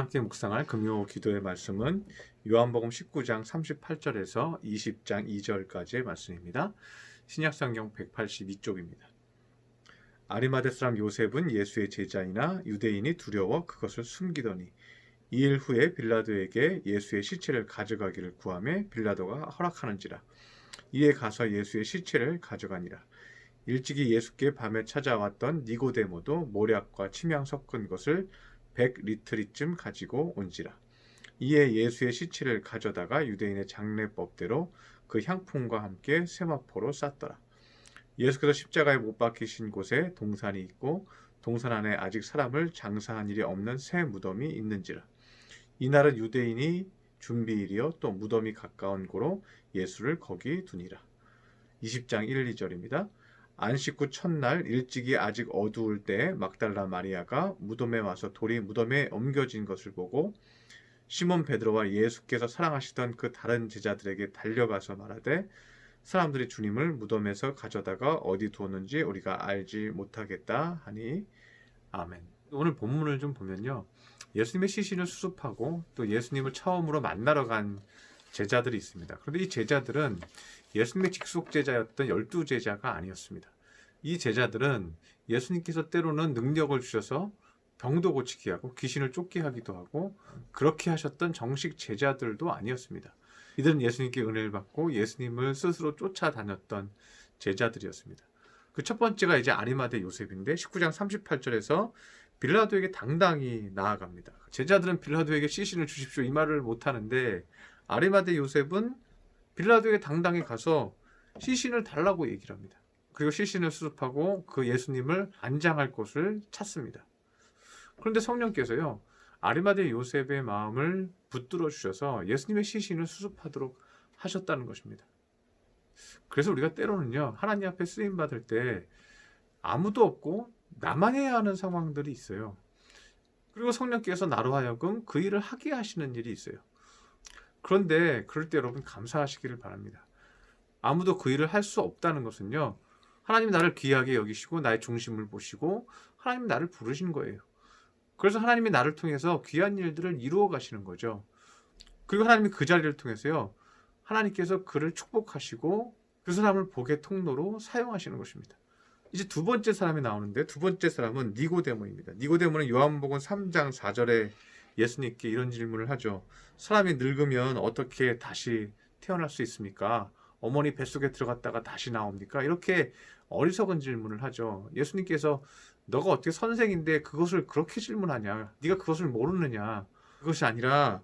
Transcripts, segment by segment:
함께 묵상할 금요 기도의 말씀은 요한복음 19장 38절에서 20장 2절까지의 말씀입니다. 신약성경 182쪽입니다. 아리마대 사람 요셉은 예수의 제자이나 유대인이 두려워 그것을 숨기더니 2일 후에 빌라도에게 예수의 시체를 가져가기를 구하매 빌라도가 허락하는지라. 이에 가서 예수의 시체를 가져가니라. 일찍이 예수께 밤에 찾아왔던 니고데모도 모략과 침향 섞은 것을 100리트리쯤 가지고 온지라. 이에 예수의 시체를 가져다가 유대인의 장례법대로 그 향품과 함께 세마포로 쌌더라. 예수께서 십자가에 못 박히신 곳에 동산이 있고 동산 안에 아직 사람을 장사한 일이 없는 새 무덤이 있는지라. 이날은 유대인이 준비일이요 또 무덤이 가까운 고로 예수를 거기 두니라. 20장 1, 2절입니다. 안식 후 첫날 일찍이 아직 어두울 때 막달라 마리아가 무덤에 와서 돌이 무덤에 옮겨진 것을 보고 시몬 베드로와 예수께서 사랑하시던 그 다른 제자들에게 달려가서 말하되 사람들이 주님을 무덤에서 가져다가 어디 두었는지 우리가 알지 못하겠다 하니 아멘. 오늘 본문을 좀 보면요, 예수님의 시신을 수습하고 또 예수님을 처음으로 만나러 간 제자들이 있습니다. 그런데 이 제자들은 예수님의 직속 제자였던 12제자가 아니었습니다. 이 제자들은 예수님께서 때로는 능력을 주셔서 병도 고치게 하고 귀신을 쫓게 하기도 하고 그렇게 하셨던 정식 제자들도 아니었습니다. 이들은 예수님께 은혜를 받고 예수님을 스스로 쫓아다녔던 제자들이었습니다. 그 첫 번째가 이제 아리마대 요셉인데 19장 38절에서 빌라도에게 당당히 나아갑니다. 제자들은 빌라도에게 시신을 주십시오 이 말을 못하는데 아리마대 요셉은 빌라도에게 당당히 가서 시신을 달라고 얘기를 합니다. 그리고 시신을 수습하고 그 예수님을 안장할 곳을 찾습니다. 그런데 성령께서요, 아리마대 요셉의 마음을 붙들어 주셔서 예수님의 시신을 수습하도록 하셨다는 것입니다. 그래서 우리가 때로는요, 하나님 앞에 쓰임 받을 때 아무도 없고 나만 해야 하는 상황들이 있어요. 그리고 성령께서 나로 하여금 그 일을 하게 하시는 일이 있어요. 그런데 그럴 때 여러분 감사하시기를 바랍니다. 아무도 그 일을 할 수 없다는 것은요, 하나님이 나를 귀하게 여기시고 나의 중심을 보시고 하나님이 나를 부르신 거예요. 그래서 하나님이 나를 통해서 귀한 일들을 이루어 가시는 거죠. 그리고 하나님이 그 자리를 통해서요, 하나님께서 그를 축복하시고 그 사람을 복의 통로로 사용하시는 것입니다. 이제 두 번째 사람이 나오는데 두 번째 사람은 니고데모입니다. 니고데모는 요한복음 3장 4절에 예수님께 이런 질문을 하죠. 사람이 늙으면 어떻게 다시 태어날 수 있습니까? 어머니 뱃속에 들어갔다가 다시 나옵니까? 이렇게 어리석은 질문을 하죠. 예수님께서 너가 어떻게 선생인데 그것을 그렇게 질문하냐? 네가 그것을 모르느냐? 그것이 아니라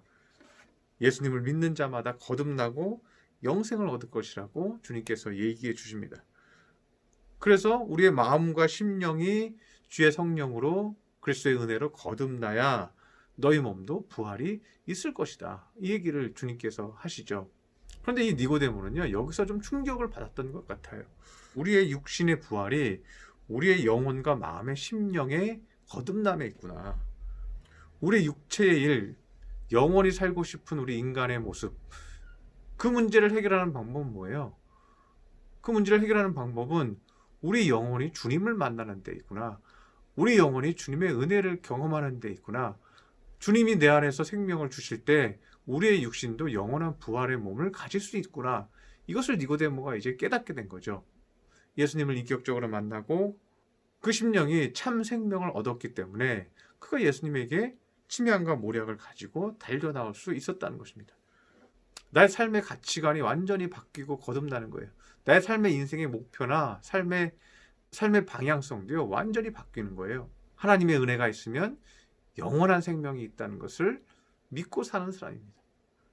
예수님을 믿는 자마다 거듭나고 영생을 얻을 것이라고 주님께서 얘기해 주십니다. 그래서 우리의 마음과 심령이 주의 성령으로 그리스도의 은혜로 거듭나야 너희 몸도 부활이 있을 것이다. 이 얘기를 주님께서 하시죠. 그런데 이 니고데모는요, 여기서 좀 충격을 받았던 것 같아요. 우리의 육신의 부활이 우리의 영혼과 마음의 심령의 거듭남에 있구나. 우리의 육체의 일, 영원히 살고 싶은 우리 인간의 모습, 그 문제를 해결하는 방법은 뭐예요? 그 문제를 해결하는 방법은 우리 영혼이 주님을 만나는 데 있구나. 우리 영혼이 주님의 은혜를 경험하는 데 있구나. 주님이 내 안에서 생명을 주실 때 우리의 육신도 영원한 부활의 몸을 가질 수 있구나. 이것을 니고데모가 이제 깨닫게 된 거죠. 예수님을 인격적으로 만나고 그 심령이 참 생명을 얻었기 때문에 그가 예수님에게 침향과 모략을 가지고 달려나올 수 있었다는 것입니다. 나의 삶의 가치관이 완전히 바뀌고 거듭나는 거예요. 나의 삶의 인생의 목표나 삶의 방향성도요, 완전히 바뀌는 거예요. 하나님의 은혜가 있으면 영원한 생명이 있다는 것을 믿고 사는 사람입니다.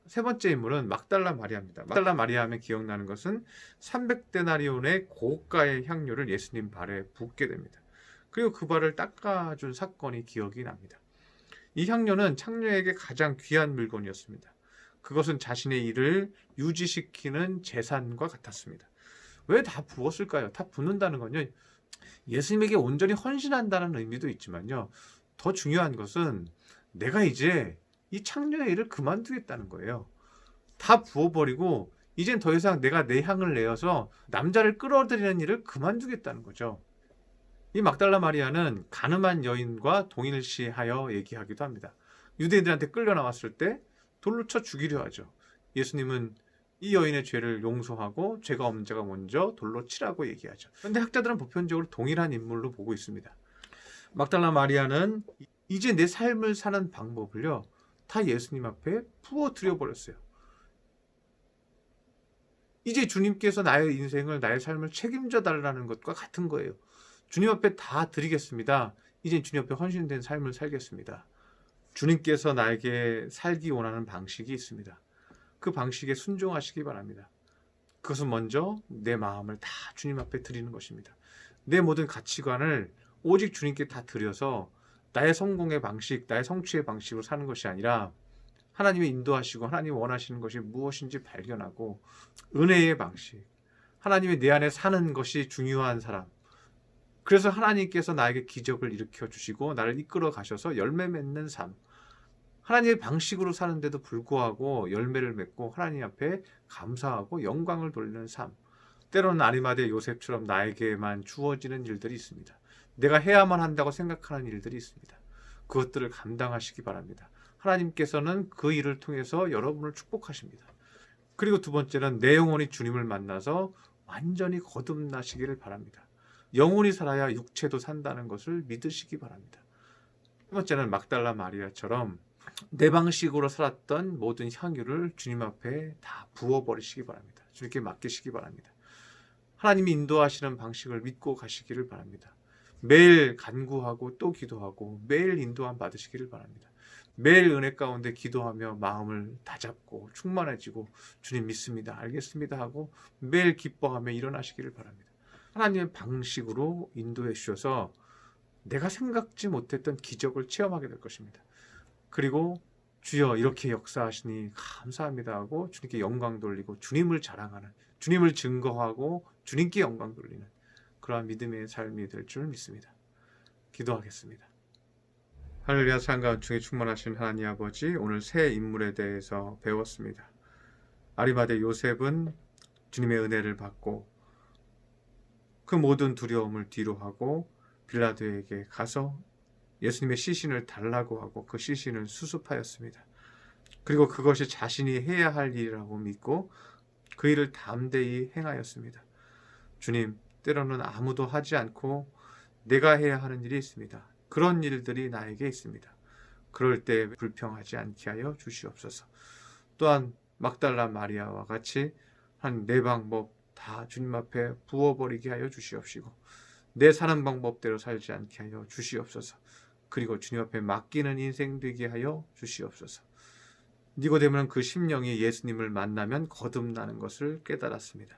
세 번째 인물은 막달라 마리아입니다. 막달라 마리아 하면 기억나는 것은 300데나리온의 고가의 향료를 예수님 발에 붓게 됩니다. 그리고 그 발을 닦아준 사건이 기억이 납니다. 이 향료는 창녀에게 가장 귀한 물건이었습니다. 그것은 자신의 일을 유지시키는 재산과 같았습니다. 왜 다 부었을까요? 다 붓는다는 건요, 예수님에게 온전히 헌신한다는 의미도 있지만요, 더 중요한 것은 내가 이제 이 창녀의 일을 그만두겠다는 거예요. 다 부어버리고 이젠 더 이상 내가 내 향을 내어서 남자를 끌어들이는 일을 그만두겠다는 거죠. 이 막달라 마리아는 가늠한 여인과 동일시하여 얘기하기도 합니다. 유대인들한테 끌려 나왔을 때 돌로 쳐 죽이려 하죠. 예수님은 이 여인의 죄를 용서하고 죄가 없는 자가 먼저 돌로 치라고 얘기하죠. 그런데 학자들은 보편적으로 동일한 인물로 보고 있습니다. 막달라 마리아는 이제 내 삶을 사는 방법을요, 다 예수님 앞에 부어드려 버렸어요. 이제 주님께서 나의 인생을, 나의 삶을 책임져 달라는 것과 같은 거예요. 주님 앞에 다 드리겠습니다. 이제 주님 앞에 헌신된 삶을 살겠습니다. 주님께서 나에게 살기 원하는 방식이 있습니다. 그 방식에 순종하시기 바랍니다. 그것은 먼저 내 마음을 다 주님 앞에 드리는 것입니다. 내 모든 가치관을 오직 주님께 다 드려서 나의 성공의 방식, 나의 성취의 방식으로 사는 것이 아니라 하나님이 인도하시고 하나님이 원하시는 것이 무엇인지 발견하고 은혜의 방식, 하나님이 내 안에 사는 것이 중요한 사람, 그래서 하나님께서 나에게 기적을 일으켜 주시고 나를 이끌어 가셔서 열매 맺는 삶, 하나님의 방식으로 사는데도 불구하고 열매를 맺고 하나님 앞에 감사하고 영광을 돌리는 삶, 때로는 아리마대 요셉처럼 나에게만 주어지는 일들이 있습니다. 내가 해야만 한다고 생각하는 일들이 있습니다. 그것들을 감당하시기 바랍니다. 하나님께서는 그 일을 통해서 여러분을 축복하십니다. 그리고 두 번째는 내 영혼이 주님을 만나서 완전히 거듭나시기를 바랍니다. 영혼이 살아야 육체도 산다는 것을 믿으시기 바랍니다. 세 번째는 막달라 마리아처럼 내 방식으로 살았던 모든 향유를 주님 앞에 다 부어버리시기 바랍니다. 주님께 맡기시기 바랍니다. 하나님이 인도하시는 방식을 믿고 가시기를 바랍니다. 매일 간구하고 또 기도하고 매일 인도함 받으시기를 바랍니다. 매일 은혜 가운데 기도하며 마음을 다잡고 충만해지고 주님 믿습니다, 알겠습니다 하고 매일 기뻐하며 일어나시기를 바랍니다. 하나님의 방식으로 인도해 주셔서 내가 생각지 못했던 기적을 체험하게 될 것입니다. 그리고 주여 이렇게 역사하시니 감사합니다 하고 주님께 영광 돌리고 주님을 자랑하는, 주님을 증거하고 주님께 영광 돌리는 그러한 믿음의 삶이 될 줄 믿습니다. 기도하겠습니다. 할렐루야. 삶과 중에 충만하신 하나님 아버지, 오늘 새 인물에 대해서 배웠습니다. 아리마대 요셉은 주님의 은혜를 받고 그 모든 두려움을 뒤로하고 빌라도에게 가서 예수님의 시신을 달라고 하고 그 시신을 수습하였습니다. 그리고 그것이 자신이 해야 할 일이라고 믿고 그 일을 담대히 행하였습니다. 주님, 때로는 아무도 하지 않고 내가 해야 하는 일이 있습니다. 그런 일들이 나에게 있습니다. 그럴 때 불평하지 않게 하여 주시옵소서. 또한 막달라 마리아와 같이 한 내 방법 다 주님 앞에 부어버리게 하여 주시옵시고 내 사는 방법대로 살지 않게 하여 주시옵소서. 그리고 주님 앞에 맡기는 인생 되게 하여 주시옵소서. 니고데모는 그 심령이 예수님을 만나면 거듭나는 것을 깨달았습니다.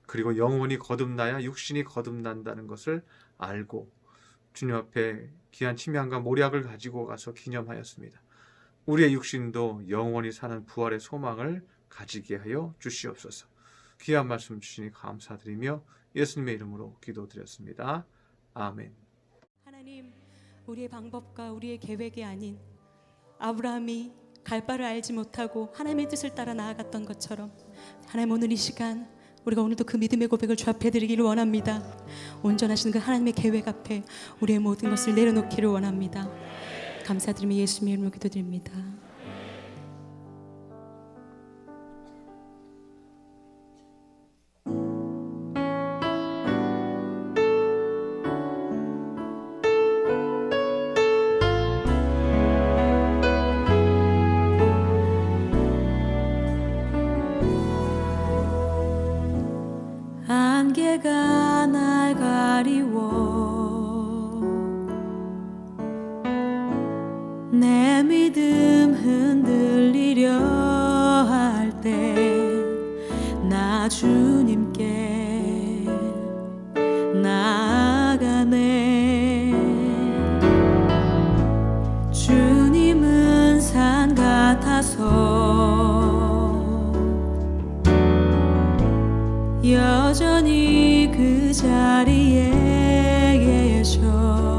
그리고 영혼이 거듭나야 육신이 거듭난다는 것을 알고 주님 앞에 귀한 침향과 모략을 가지고 가서 기념하였습니다. 우리의 육신도 영원히 사는 부활의 소망을 가지게 하여 주시옵소서. 귀한 말씀 주시니 감사드리며 예수님의 이름으로 기도드렸습니다. 아멘. 하나님, 우리의 방법과 우리의 계획이 아닌 아브라함이 갈 바를 알지 못하고 하나님의 뜻을 따라 나아갔던 것처럼 하나님, 오늘 이 시간 우리가 오늘도 그 믿음의 고백을 주 앞에 드리기를 원합니다. 온전하신 그 하나님의 계획 앞에 우리의 모든 것을 내려놓기를 원합니다. 감사드리며 예수님의 이름으로 기도드립니다. 안개가 날 가리워 내 믿음 흔들리려 할 때 나 주님께 나아가네. 주님은 산 같아서 여전히 그 자리에 계셔.